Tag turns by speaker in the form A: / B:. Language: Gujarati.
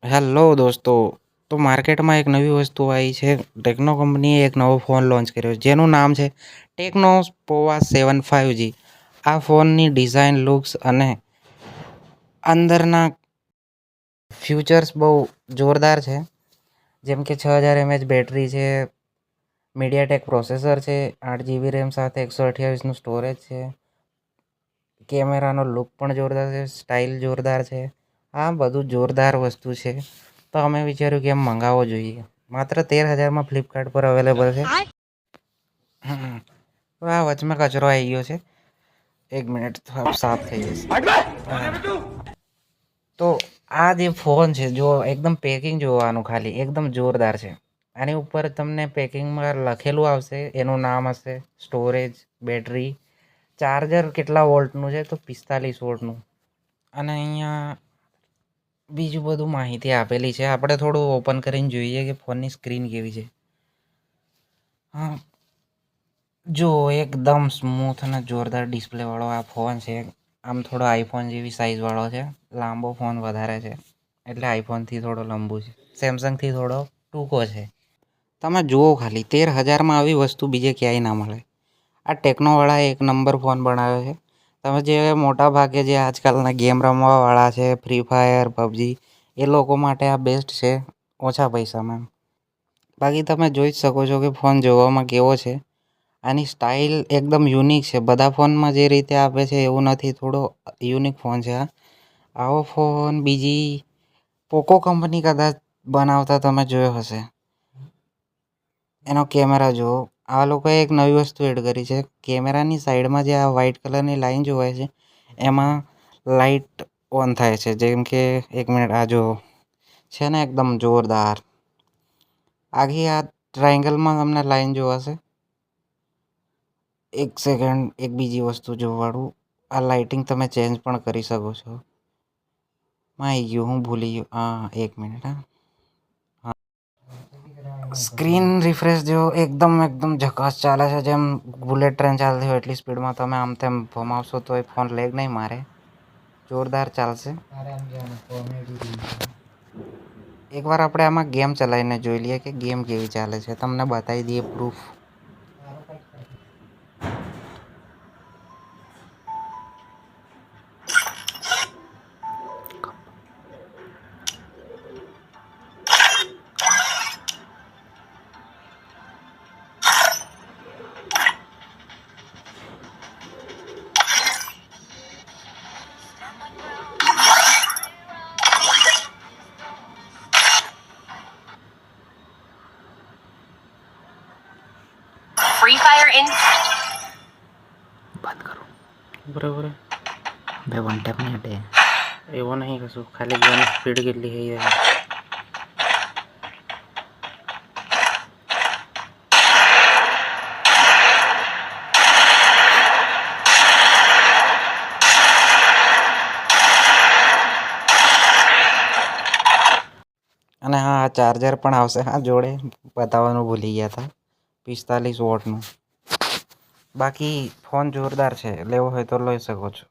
A: હેલો દોસ્તો, તો માર્કેટમાં એક નવી વસ્તુ આવી છે. ટેકનો કંપનીએ એક નવો ફોન લોન્ચ કર્યો છે જેનું નામ છે ટેકનો પોવા 7 5G. આ ફોનની ડિઝાઇન, લુક્સ અને અંદરના ફ્યુચર્સ બહુ જોરદાર છે. જેમ કે 6000 mAh બેટરી છે, મીડિયાટેક પ્રોસેસર છે, 8 GB રેમ સાથે 128નું સ્ટોરેજ છે. કેમેરાનો લુક પણ જોરદાર છે, સ્ટાઇલ જોરદાર છે. આ બધું જોરદાર વસ્તુ છે, તો અમે વિચાર્યું કે એમ મંગાવવો જોઈએ. માત્ર 13,000માં ફ્લિપકાર્ટ પર અવેલેબલ છે. તો આ વચમાં કચરો આવી ગયો છે, 1 મિનિટ સાફ થઈ જશે. તો આ જે ફોન છે, જો એકદમ પેકિંગ જોવાનું, ખાલી એકદમ જોરદાર છે. આની ઉપર તમને પેકિંગમાં લખેલું આવશે, એનું નામ હશે, સ્ટોરેજ, બેટરી, ચાર્જર કેટલા વોલ્ટનું છે, તો 45 વોલ્ટનું. અને અહીંયા બીજું બધું માહિતી આપેલી છે. આપણે થોડું ઓપન કરીને જોઈએ કે ફોનની સ્ક્રીન કેવી છે. હા, જો એકદમ સ્મૂથ અને જોરદાર ડિસ્પ્લેવાળો આ ફોન છે. આમ થોડો આઈફોન જેવી સાઇઝવાળો છે. લાંબો ફોન વધારે છે, એટલે આઈફોનથી થોડો લાંબુ છે. સેમસંગથી થોડો ટૂંકો છે. તમે જુઓ ખાલી, 13,000માં આવી વસ્તુ બીજે ક્યાંય ના મળે. આ ટેકનોવાળાએ એક નંબર ફોન બનાવ્યો છે. તમે જે મોટા ભાગે જે આજકાલના ગેમ રમવાવાળા છે, ફ્રી ફાયર, પબજી, એ લોકો માટે આ બેસ્ટ છે ઓછા પૈસામાં. બાકી તમે જોઈ જ શકો છો કે ફોન જોવામાં કેવો છે. આની સ્ટાઇલ એકદમ યુનિક છે. બધા ફોનમાં જે રીતે આપે છે એવું નથી, થોડો યુનિક ફોન છે આ. આવો ફોન બીજી પોકો કંપની કદાચ બનાવતા તમે જોયો હશે. એનો કેમેરા જુઓ. આ લોકોએ એક નવી વસ્તુ એડ કરી છે. કેમેરાની સાઈડમાં જે આ વ્હાઇટ કલરની લાઈન જોવાય છે, એમાં લાઇટ ઓન થાય છે. જેમ કે 1 મિનિટ, આ જુઓ છે ને એકદમ જોરદાર. આખી આ ટ્રાયેંગલમાં તમને લાઈન જોવાશે. 1 સેકન્ડ, એક બીજી વસ્તુ જોવાળું. આ લાઇટિંગ તમે ચેન્જ પણ કરી શકો છો. આવી ગયું, હું ભૂલી ગયો. હા, 1 મિનિટ. હા, સ્ક્રીન રિફ્રેશ જો એકદમ ઝકાસ ચાલે છે. જેમ બુલેટ ટ્રેન ચાલતી હોય એટલી સ્પીડમાં તમે આમ તેમ ભમાવશો તો એ ફોન લેગ નહીં મારે, જોરદાર ચાલશે. એકવાર આપણે આમાં ગેમ ચલાવીને જોઈ લઈએ કે ગેમ કેવી ચાલે છે. તમને બતાવી દઈએ પ્રૂફ.
B: Free Fire in
A: બંધ કરો બરાબર. બે વન ટેપ નહીં હટે, એવો નહીં કશું. ખાલી ગેમની સ્પીડ કેટલી થઈ જાય. અને હા, ચાર્જર પણ આવશે હા જોડે, બતાવવાનું ભૂલી ગયા હતા, 45 વોટનું. બાકી ફોન જોરદાર છે. લેવો હોય તો લઈ શકો છો.